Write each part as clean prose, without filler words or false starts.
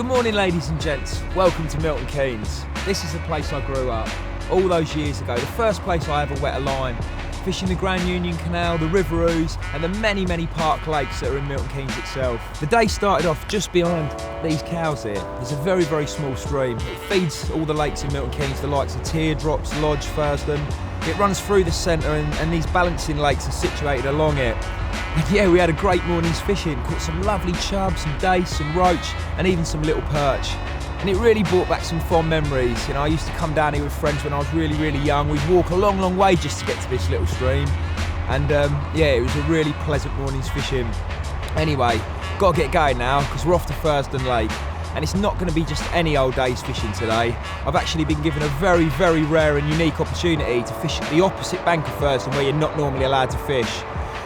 Good morning, ladies and gents. Welcome to Milton Keynes. This is the place I grew up all those years ago. The first place I ever wet a line, fishing the Grand Union Canal, the River Ouse and the many, many park lakes that are in Milton Keynes itself. The day started off just behind these cows here. There's a very, very small stream. It feeds all the lakes in Milton Keynes, the likes of Teardrops, Lodge, Thurston. It runs through the centre and these balancing lakes are situated along it. And yeah, we had a great morning's fishing, caught some lovely chub, some dace, some roach and even some little perch. And it really brought back some fond memories. You know, I used to come down here with friends when I was really, really young. We'd walk a long, long way just to get to this little stream. And yeah, it was a really pleasant morning's fishing. Anyway, got to get going now because we're off to Thurston Lake. And it's not going to be just any old day's fishing today. I've actually been given a very, very rare and unique opportunity to fish at the opposite bank of Thurston where you're not normally allowed to fish.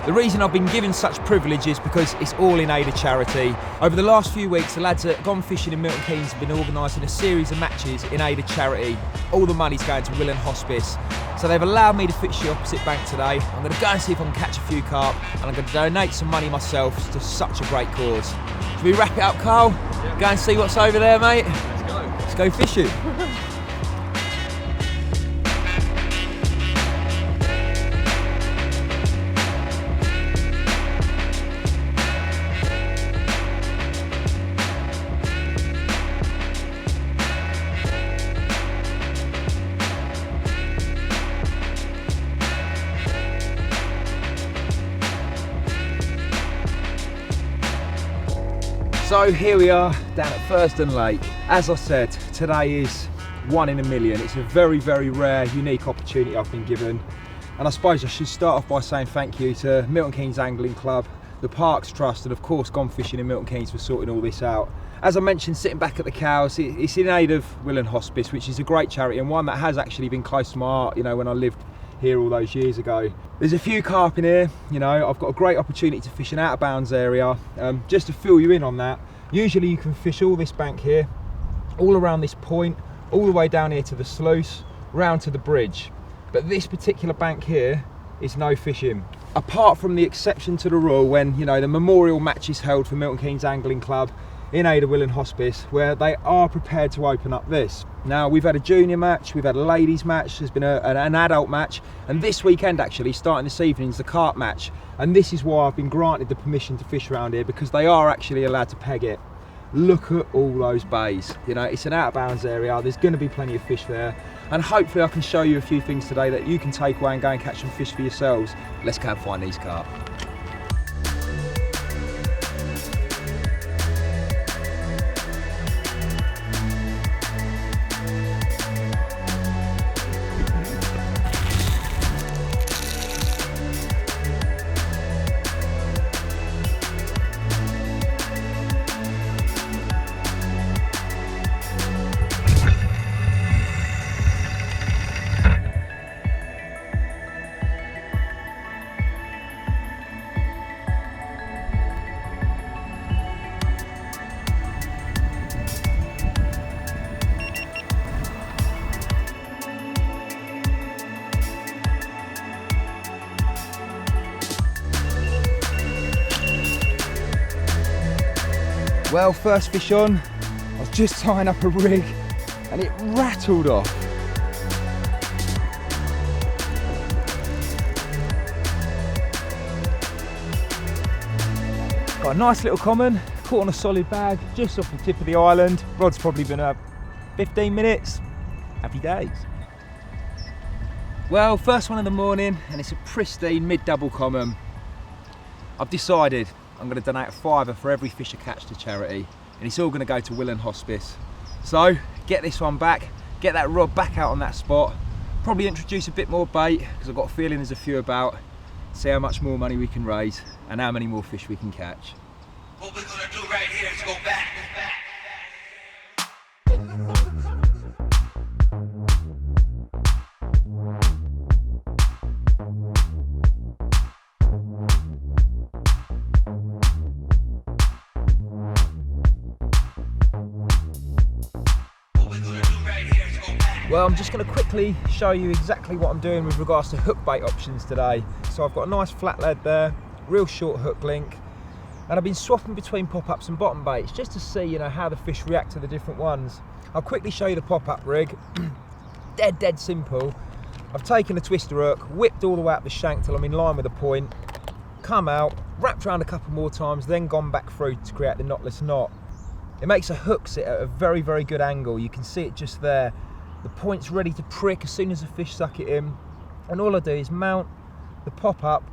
The reason I've been given such privilege is because it's all in aid of charity. Over the last few weeks, the lads at Gone Fishing in Milton Keynes have been organising a series of matches in aid of charity. All the money's going to Will and Hospice. So they've allowed me to fish the opposite bank today. I'm going to go and see if I can catch a few carp and I'm going to donate some money myself to such a great cause. Should we wrap it up, Carl? Yeah. Go and see what's over there, mate? Let's go. Let's go fishing. So here we are down at Thurston Lake. As I said, today is 1 in a million. It's a very, very rare, unique opportunity I've been given. And I suppose I should start off by saying thank you to Milton Keynes Angling Club, the Parks Trust, and of course Gone Fishing in Milton Keynes for sorting all this out. As I mentioned, sitting back at the cows, it's in aid of Will and Hospice, which is a great charity and one that has actually been close to my heart, you know, when I lived here all those years ago. There's a few carp in here, you know, I've got a great opportunity to fish an out of bounds area. Just to fill you in on that, usually you can fish all this bank here, all around this point, all the way down here to the sluice, round to the bridge. But this particular bank here is no fishing. Apart from the exception to the rule when, you know, the memorial match is held for Milton Keynes Angling Club in aid of Will and Hospice, where they are prepared to open up this. Now, we've had a junior match, we've had a ladies match, there's been an adult match, and this weekend actually, starting this evening, is the carp match. And this is why I've been granted the permission to fish around here, because they are actually allowed to peg it. Look at all those bays. You know, it's an out of bounds area, there's going to be plenty of fish there, and hopefully I can show you a few things today that you can take away and go and catch some fish for yourselves. Let's go and find these carp. Well, first fish on, I was just tying up a rig and it rattled off. Got a nice little common, caught on a solid bag, just off the tip of the island. Rod's probably been up 15 minutes, happy days. Well, first one in the morning and it's a pristine mid-double common. I've decided I'm going to donate a £5 for every fish I catch to charity, and it's all going to go to Will and Hospice. So get this one back, get that rod back out on that spot, probably introduce a bit more bait because I've got a feeling there's a few about, see how much more money we can raise and how many more fish we can catch. What we're going to do right here is go back. Well, I'm just going to quickly show you exactly what I'm doing with regards to hook bait options today. So I've got a nice flat lead there, real short hook link. And I've been swapping between pop-ups and bottom baits just to see, you know, how the fish react to the different ones. I'll quickly show you the pop-up rig. Dead simple. I've taken a twister hook, whipped all the way up the shank till I'm in line with the point, come out, wrapped around a couple more times, then gone back through to create the knotless knot. It makes a hook sit at a very good angle. You can see it just there. The point's ready to prick as soon as the fish suck it in. And all I do is mount the pop-up,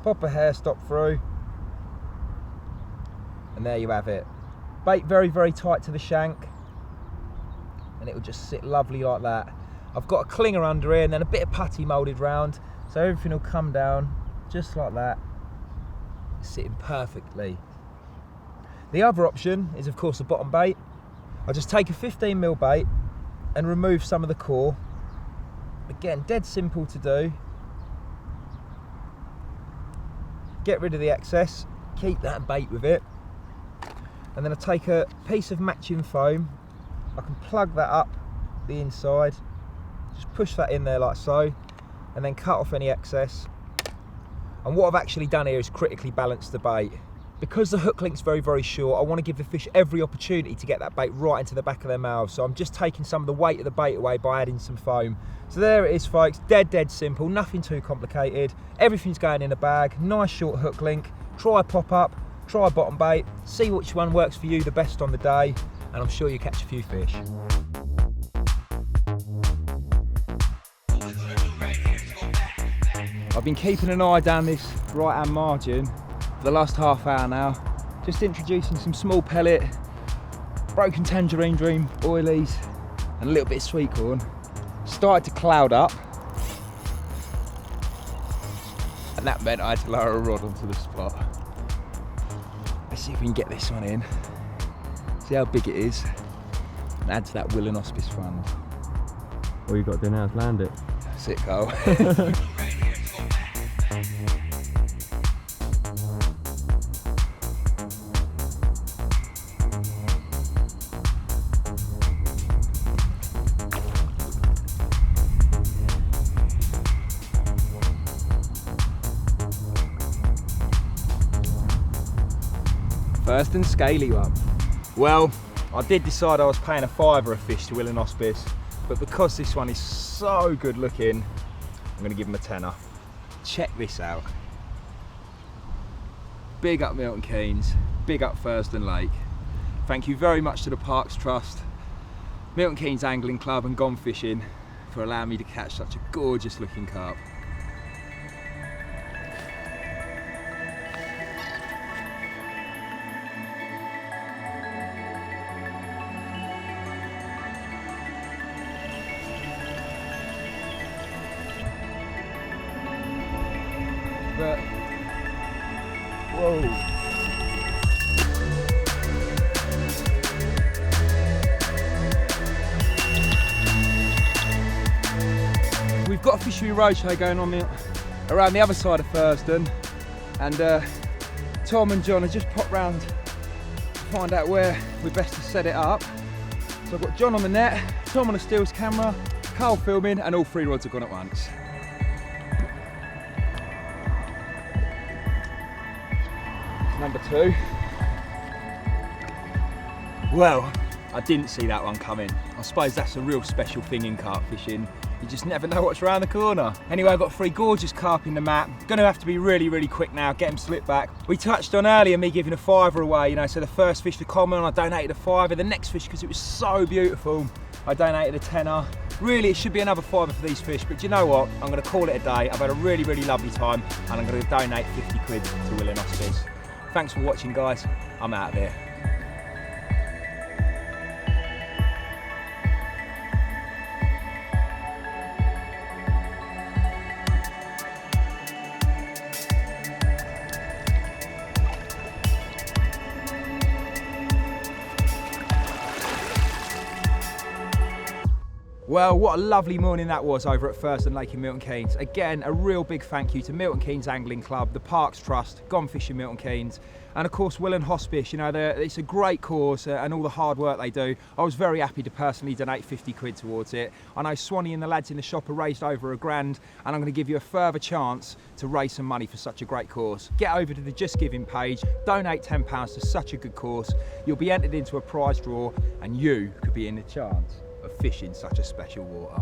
pop a hair stop through, and there you have it. Bait very tight to the shank, and it will just sit lovely like that. I've got a clinger under here and then a bit of putty moulded round, so everything will come down just like that, sitting perfectly. The other option is of course a bottom bait. I'll just take a 15mm bait and remove some of the core. Again, dead simple to do. Get rid of the excess, keep that bait with it. And then I take a piece of matching foam, I can plug that up the inside, just push that in there like so, and then cut off any excess. And what I've actually done here is critically balance the bait. Because the hook link's very short, I want to give the fish every opportunity to get that bait right into the back of their mouths. So I'm just taking some of the weight of the bait away by adding some foam. So there it is, folks, dead simple, nothing too complicated. Everything's going in a bag, nice short hook link. Try pop up, try bottom bait, see which one works for you the best on the day, and I'm sure you'll catch a few fish. I've been keeping an eye down this right hand margin for the last half hour now, just introducing some small pellet, broken tangerine dream, oilies, and a little bit of sweet corn. Started to cloud up, and that meant I had to lower a rod onto the spot. Let's see if we can get this one in, see how big it is, and add to that Will and Hospice fund. All you've got to do now is land it. That's it, Cole. First and scaly one. Well, I did decide I was paying a £5 a fish to Will and Hospice, but because this one is so good looking, I'm going to give him a tenner. Check this out. Big up Milton Keynes, big up Thurston Lake. Thank you very much to the Parks Trust, Milton Keynes Angling Club and Gone Fishing for allowing me to catch such a gorgeous looking carp. But, whoa. We've got a fishery roadshow going on around the other side of Thurston, and Tom and John have just popped round to find out where we're best to set it up. So I've got John on the net, Tom on a stills camera, Carl filming, and all 3 rods have gone at once. Number 2. Well, I didn't see that one coming. I suppose that's a real special thing in carp fishing. You just never know what's around the corner. Anyway, I've got 3 gorgeous carp in the mat. Gonna have to be really quick now, get them slipped back. We touched on earlier me giving a £5 away, you know, so the first fish, the common, I donated a £5. The next fish, because it was so beautiful, I donated a tenner. Really, it should be another £5 for these fish, but you know what? I'm gonna call it a day. I've had a really lovely time, and I'm gonna donate 50 quid to Will and Hospice. Thanks for watching, guys. I'm out of here. Well, what a lovely morning that was over at Thurston Lake in Milton Keynes. Again, a real big thank you to Milton Keynes Angling Club, the Parks Trust, Gone Fishing Milton Keynes, and of course Will and Hospice. You know, it's a great cause and all the hard work they do. I was very happy to personally donate 50 quid towards it. I know Swanee and the lads in the shop have raised over £1 grand, and I'm going to give you a further chance to raise some money for such a great cause. Get over to the Just Giving page, donate £10 to such a good cause. You'll be entered into a prize draw, and you could be in the chance of fishing such a special water.